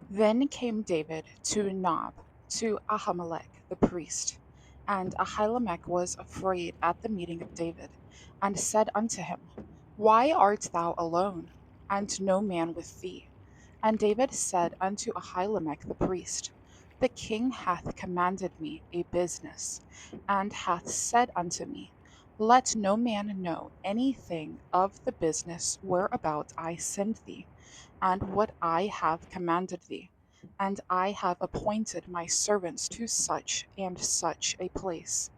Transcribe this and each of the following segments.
Then came David to Nob, to Ahimelech the priest. And Ahimelech was afraid at the meeting of David, and said unto him, Why art thou alone, and no man with thee? And David said unto Ahimelech the priest, The king hath commanded me a business, and hath said unto me, Let no man know anything of the business whereabout I send thee and what I have commanded thee. And I have appointed my servants to such and such a place.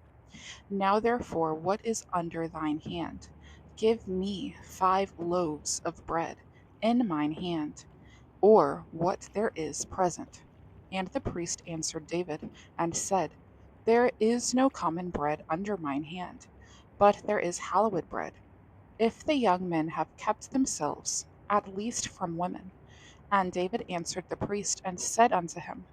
Now therefore, what is under thine hand? Give me 5 loaves of bread in mine hand, or what there is present. And the priest answered David and said, There is no common bread under mine hand, but there is hallowed bread. If the young men have kept themselves, at least from women. And David answered the priest and said unto him,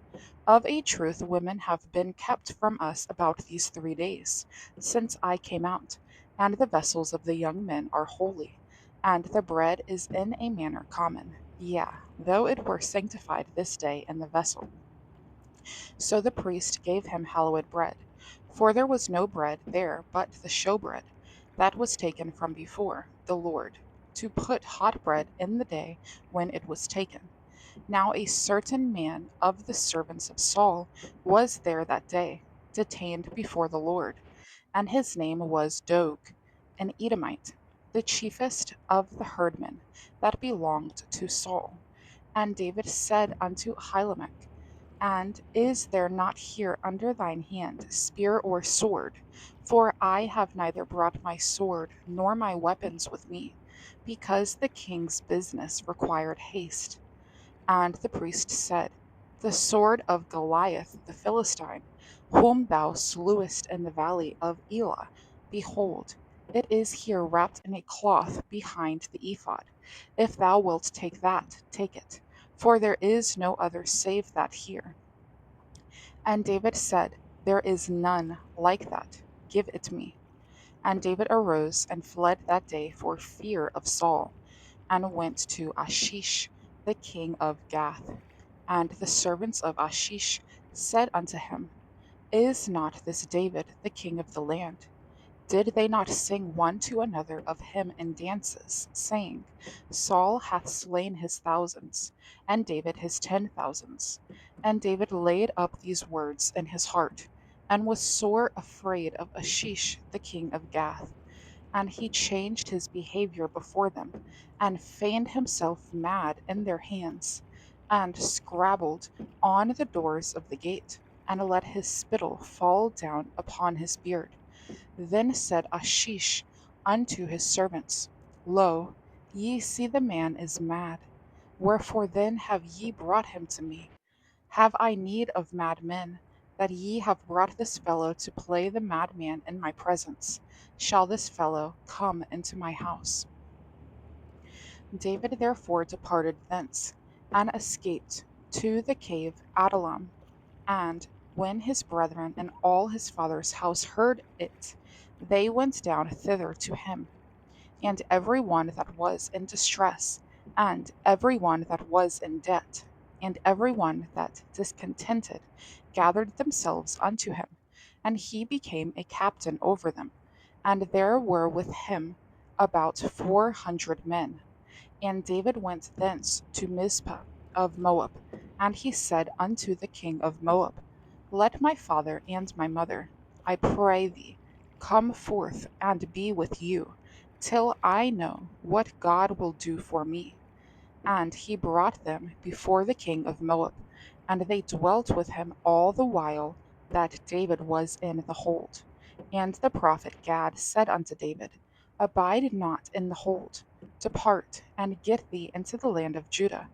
Of a truth women have been kept from us about these 3 days, since I came out, and the vessels of the young men are holy, and the bread is in a manner common, yea, though it were sanctified this day in the vessel. So the priest gave him hallowed bread, for there was no bread there but the showbread, that was taken from before the Lord, to put hot bread in the day when it was taken. Now a certain man of the servants of Saul was there that day, detained before the Lord, and his name was Dog, an Edomite, the chiefest of the herdmen that belonged to Saul. And David said unto Ahimelech, And is there not here under thine hand spear or sword? For I have neither brought my sword nor my weapons with me, because the king's business required haste. And the priest said, The sword of Goliath the Philistine, whom thou slewest in the valley of Elah, behold, it is here wrapped in a cloth behind the ephod. If thou wilt take that, take it, for there is no other save that here. And David said, There is none like that. Give it me. And David arose and fled that day for fear of Saul, and went to Achish, the king of Gath. And the servants of Achish said unto him, Is not this David the king of the land? Did they not sing one to another of him in dances, saying, Saul hath slain his thousands, and David his 10,000s? And David laid up these words in his heart, and was sore afraid of Achish the king of Gath. And he changed his behavior before them, and feigned himself mad in their hands, and scrabbled on the doors of the gate, and let his spittle fall down upon his beard. Then said Achish unto his servants, Lo, ye see the man is mad. Wherefore then have ye brought him to me? Have I need of mad men, that ye have brought this fellow to play the madman in my presence? Shall this fellow come into my house? David therefore departed thence, and escaped to the cave Adullam. And when his brethren and all his father's house heard it, they went down thither to him, and every one that was in distress, and every one that was in debt, and every one that discontented, gathered themselves unto him, and he became a captain over them. And there were with him about 400 men. And David went thence to Mizpah of Moab, and he said unto the king of Moab, Let my father and my mother, I pray thee, come forth and be with you, till I know what God will do for me. And he brought them before the king of Moab, and they dwelt with him all the while that David was in the hold. And the prophet Gad said unto David, Abide not in the hold, depart, and get thee into the land of Judah.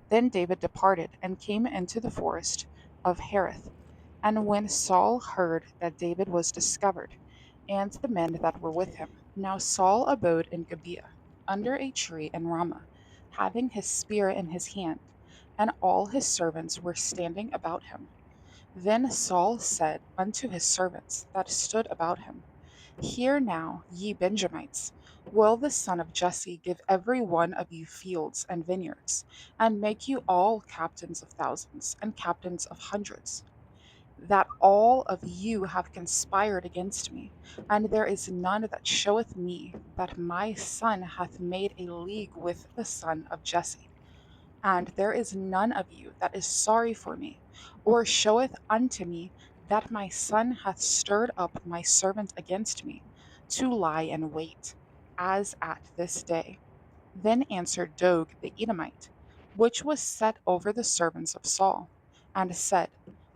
Then David departed, and came into the forest of Hereth. And when Saul heard that David was discovered, and the men that were with him, now Saul abode in Gibeah, under a tree in Ramah, having his spear in his hand, and all his servants were standing about him. Then Saul said unto his servants that stood about him, Hear now, ye Benjamites, Will the son of Jesse give every one of you fields and vineyards, and make you all captains of thousands and captains of hundreds? That all of you have conspired against me, and there is none that showeth me that my son hath made a league with the son of Jesse. And there is none of you that is sorry for me, or showeth unto me that my son hath stirred up my servant against me, to lie in wait, as at this day. Then answered Dog the Edomite, which was set over the servants of Saul, and said,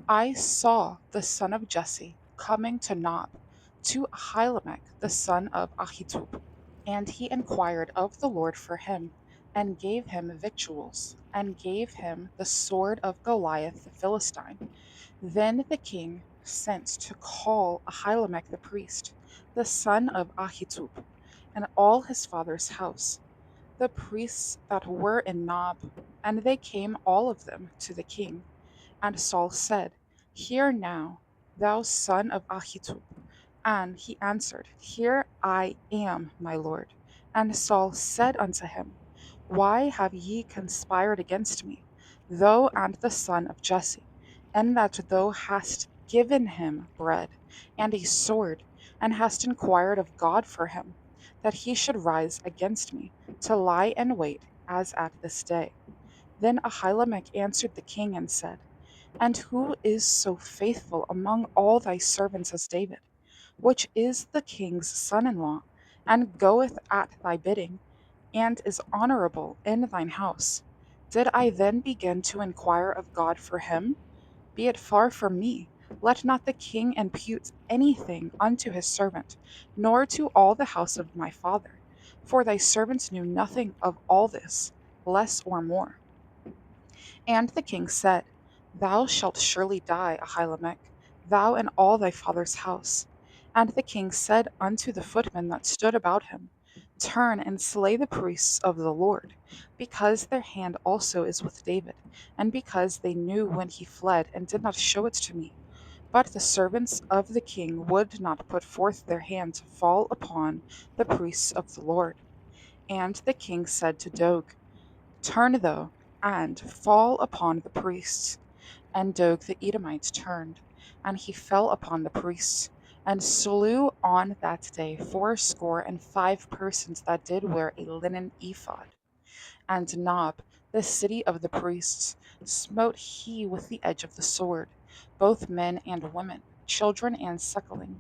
I saw the son of Jesse coming to Nob, to Ahimelech the son of Ahitub. And he inquired of the Lord for him, and gave him victuals, and gave him the sword of Goliath the Philistine. Then the king sent to call Ahimelech the priest, the son of Ahitub, and all his father's house, the priests that were in Nob, and they came all of them to the king. And Saul said, Hear now, thou son of Ahitub. And he answered, Here I am, my lord. And Saul said unto him, Why have ye conspired against me, thou and the son of Jesse, and that thou hast given him bread and a sword, and hast inquired of God for him, that he should rise against me, to lie in wait, as at this day? Then Ahimelech answered the king and said, And who is so faithful among all thy servants as David, which is the king's son in law, and goeth at thy bidding, and is honorable in thine house? Did I then begin to inquire of God for him? Be it far from me. Let not the king impute anything unto his servant, nor to all the house of my father. For thy servants knew nothing of all this, less or more. And the king said, Thou shalt surely die, Ahimelech, thou and all thy father's house. And the king said unto the footmen that stood about him, Turn and slay the priests of the Lord, because their hand also is with David, and because they knew when he fled, and did not show it to me. But the servants of the king would not put forth their hand to fall upon the priests of the Lord. And the king said to Doeg, Turn thou, and fall upon the priests. And Doeg the Edomite turned, and he fell upon the priests, and slew on that day 85 persons that did wear a linen ephod. And Nob, the city of the priests, smote he with the edge of the sword, both men and women, children and suckling,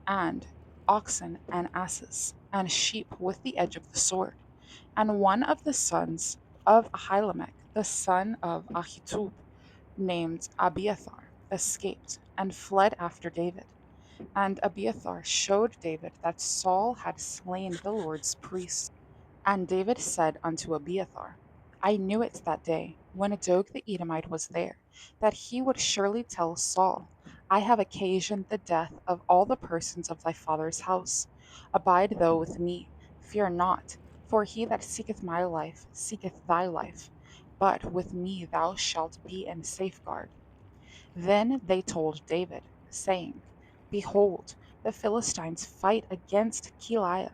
and oxen and asses, and sheep with the edge of the sword. And one of the sons of Ahimelech, the son of Ahitub, named Abiathar, escaped and fled after David. And Abiathar showed David that Saul had slain the Lord's priests. And David said unto Abiathar, I knew it that day, when Doeg the Edomite was there, that he would surely tell Saul, I have occasioned the death of all the persons of thy father's house. Abide thou with me, fear not, for he that seeketh my life seeketh thy life, but with me thou shalt be in safeguard. Then they told David, saying, Behold, the Philistines fight against Keilah,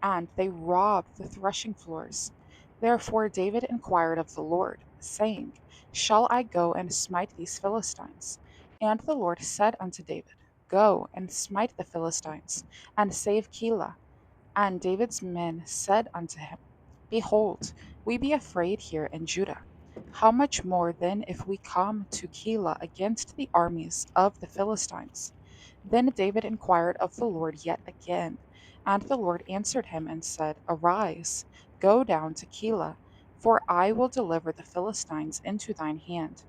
and they rob the threshing floors. Therefore David inquired of the Lord, saying, Shall I go and smite these Philistines? And the Lord said unto David, Go and smite the Philistines, and save Keilah. And David's men said unto him, Behold, we be afraid here in Judah. How much more then if we come to Keilah against the armies of the Philistines? Then David inquired of the Lord yet again, and the Lord answered him and said, Arise, go down to Keilah, for I will deliver the Philistines into thine hand.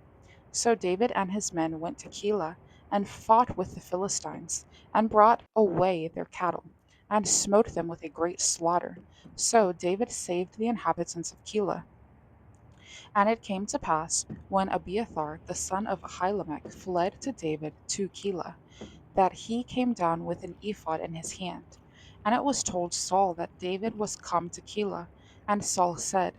So David and his men went to Keilah, and fought with the Philistines, and brought away their cattle, and smote them with a great slaughter. So David saved the inhabitants of Keilah. And it came to pass, when Abiathar the son of Ahimelech fled to David to Keilah, that he came down with an ephod in his hand. And it was told Saul that David was come to Keilah. And Saul said,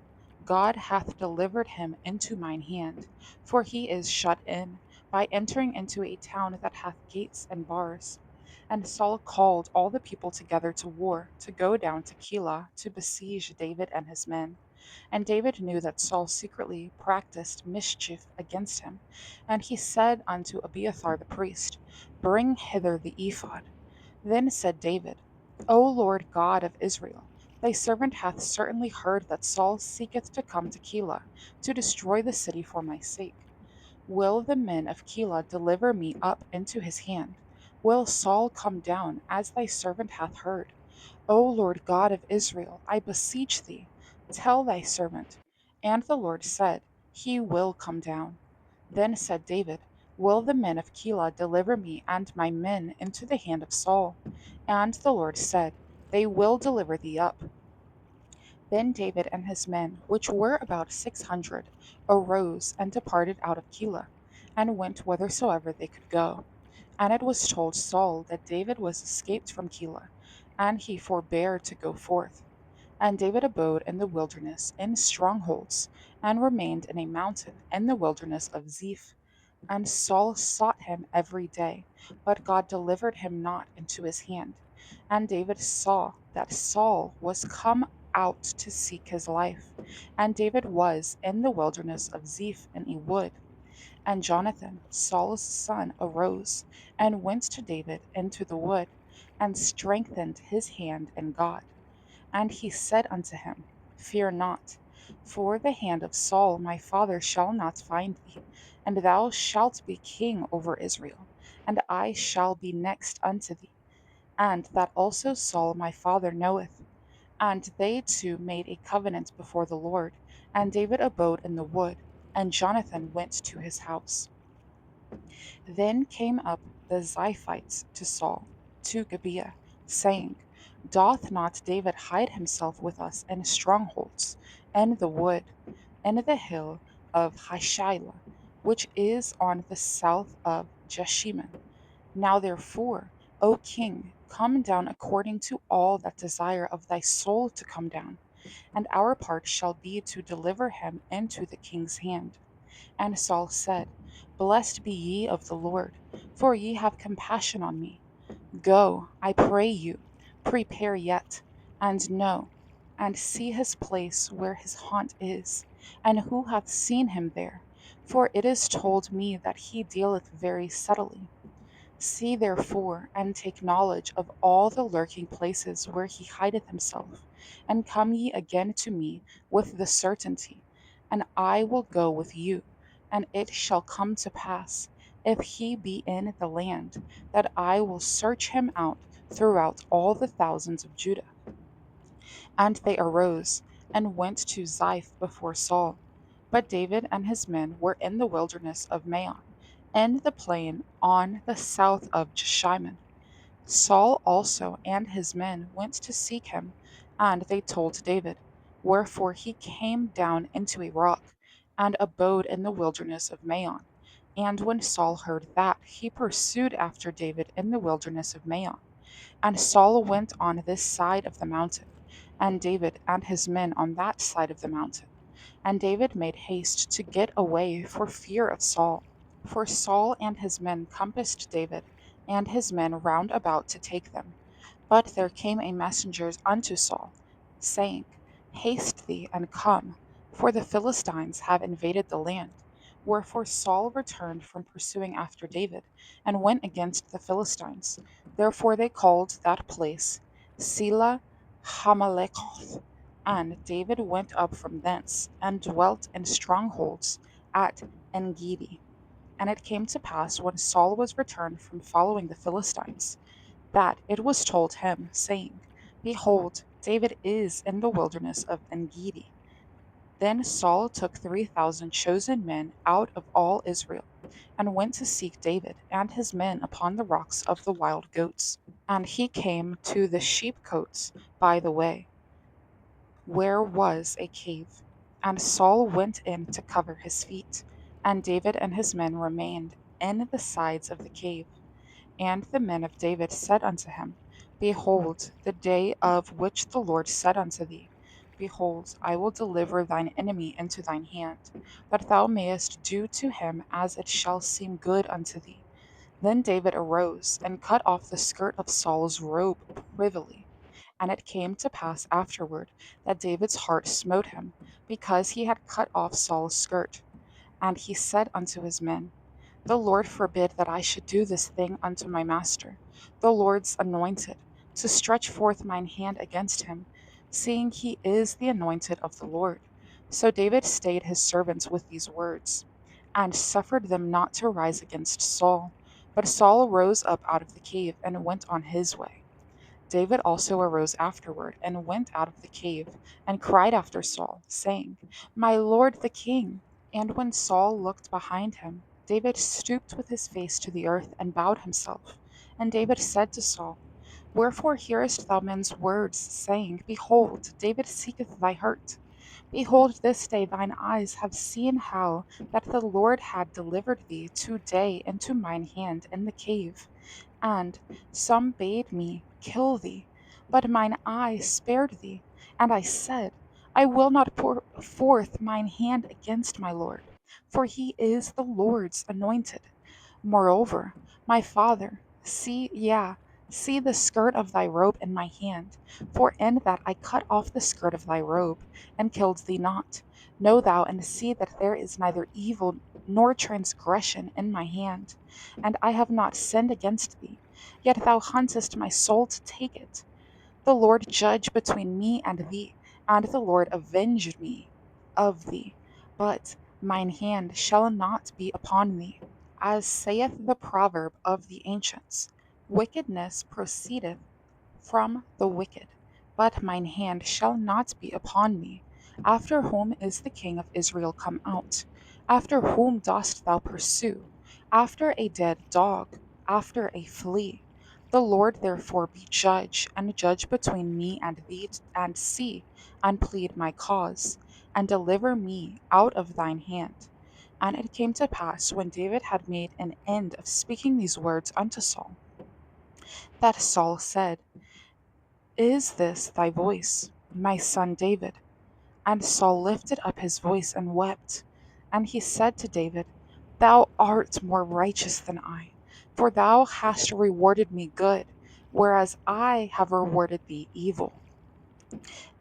God hath delivered him into mine hand, for he is shut in, by entering into a town that hath gates and bars. And Saul called all the people together to war, to go down to Keilah to besiege David and his men. And David knew that Saul secretly practiced mischief against him. And he said unto Abiathar the priest, Bring hither the ephod. Then said David, O Lord God of Israel, thy servant hath certainly heard that Saul seeketh to come to Keilah, to destroy the city for my sake. Will the men of Keilah deliver me up into his hand? Will Saul come down, as thy servant hath heard? O Lord God of Israel, I beseech thee, tell thy servant. And the Lord said, He will come down. Then said David, Will the men of Keilah deliver me and my men into the hand of Saul? And the Lord said, They will deliver thee up. Then David and his men, which were about 600, arose and departed out of Keilah, and went whithersoever they could go. And it was told Saul that David was escaped from Keilah, and he forbare to go forth. And David abode in the wilderness in strongholds, and remained in a mountain in the wilderness of Ziph. And Saul sought him every day, but God delivered him not into his hand. And David saw that Saul was come out to seek his life. And David was in the wilderness of Ziph in a wood. And Jonathan, Saul's son, arose and went to David into the wood, and strengthened his hand in God. And he said unto him, Fear not, for the hand of Saul my father shall not find thee, and thou shalt be king over Israel, and I shall be next unto thee. And that also Saul my father knoweth. And they two made a covenant before the Lord, and David abode in the wood, and Jonathan went to his house. Then came up the Ziphites to Saul, to Gibeah, saying, Doth not David hide himself with us in strongholds, in the wood, in the hill of Hachilah, which is on the south of Jeshimon? Now therefore, O king, come down according to all that desire of thy soul to come down, and our part shall be to deliver him into the king's hand. And Saul said, Blessed be ye of the Lord, for ye have compassion on me. Go, I pray you, prepare yet, and know, and see his place where his haunt is, and who hath seen him there. For it is told me that he dealeth very subtly. See therefore, and take knowledge of all the lurking places where he hideth himself, and come ye again to me with the certainty, and I will go with you. And it shall come to pass, if he be in the land, that I will search him out throughout all the thousands of Judah. And they arose and went to Ziph before Saul. But David and his men were in the wilderness of Maon, in the plain on the south of Jeshimon. Saul also and his men went to seek him, and they told David. Wherefore he came down into a rock, and abode in the wilderness of Maon. And when Saul heard that, he pursued after David in the wilderness of Maon. And Saul went on this side of the mountain, and David and his men on that side of the mountain. And David made haste to get away for fear of Saul. For Saul and his men compassed David and his men round about to take them. But there came a messenger unto Saul, saying, Haste thee and come, for the Philistines have invaded the land. Wherefore Saul returned from pursuing after David, and went against the Philistines. Therefore they called that place Selah Hamalekoth. And David went up from thence, and dwelt in strongholds at Engedi. And it came to pass, when Saul was returned from following the Philistines, that it was told him, saying, Behold, David is in the wilderness of Engedi. Then Saul took 3,000 chosen men out of all Israel, and went to seek David and his men upon the rocks of the wild goats. And he came to the sheepcotes by the way, where was a cave. And Saul went in to cover his feet, and David and his men remained in the sides of the cave. And the men of David said unto him, Behold, the day of which the Lord said unto thee, Behold, I will deliver thine enemy into thine hand, that thou mayest do to him as it shall seem good unto thee. Then David arose and cut off the skirt of Saul's robe privily. And it came to pass afterward that David's heart smote him, because he had cut off Saul's skirt. And he said unto his men, The Lord forbid that I should do this thing unto my master, the Lord's anointed, to stretch forth mine hand against him, seeing he is the anointed of the Lord. So David stayed his servants with these words, and suffered them not to rise against Saul. But Saul rose up out of the cave and went on his way. David also arose afterward and went out of the cave, and cried after Saul, saying, My lord the king. And when Saul looked behind him, David stooped with his face to the earth and bowed himself. And David said to Saul, Wherefore hearest thou men's words, saying, Behold, David seeketh thy hurt? Behold, this day thine eyes have seen how that the Lord had delivered thee today into mine hand in the cave. And some bade me kill thee, but mine eye spared thee. And I said, I will not pour forth mine hand against my Lord, for he is the Lord's anointed. Moreover, my father, see the skirt of thy robe in my hand, for in that I cut off the skirt of thy robe, and killed thee not. Know thou and see that there is neither evil nor transgression in my hand, and I have not sinned against thee. Yet thou huntest my soul to take it. The Lord judge between me and thee, and the Lord avenge me of thee. But mine hand shall not be upon thee. As saith the proverb of the ancients, Wickedness proceedeth from the wicked, but mine hand shall not be upon thee. After whom is the king of Israel come out? After whom dost thou pursue? After a dead dog, after a flea. The Lord therefore be judge, and judge between me and thee, and see, and plead my cause, and deliver me out of thine hand. And it came to pass, when David had made an end of speaking these words unto Saul, that Saul said, Is this thy voice, my son David? And Saul lifted up his voice and wept. And he said to David, Thou art more righteous than I, for thou hast rewarded me good, whereas I have rewarded thee evil.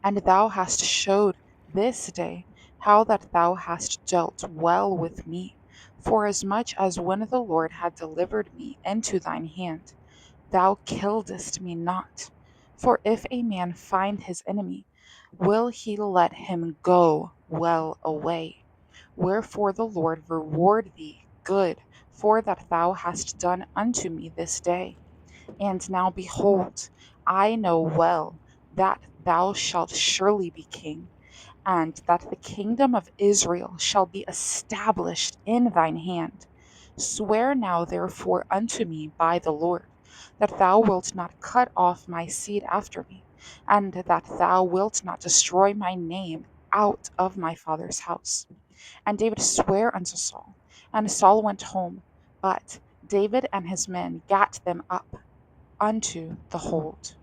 And thou hast showed this day how that thou hast dealt well with me, forasmuch as when the Lord had delivered me into thine hand, thou killedst me not. For if a man find his enemy, will he let him go well away? Wherefore the Lord reward thee good, for that thou hast done unto me this day. And now behold, I know well that thou shalt surely be king, and that the kingdom of Israel shall be established in thine hand. Swear now therefore unto me by the Lord, that thou wilt not cut off my seed after me, and that thou wilt not destroy my name out of my father's house. And David sware unto Saul, and Saul went home, but David and his men gat them up unto the hold.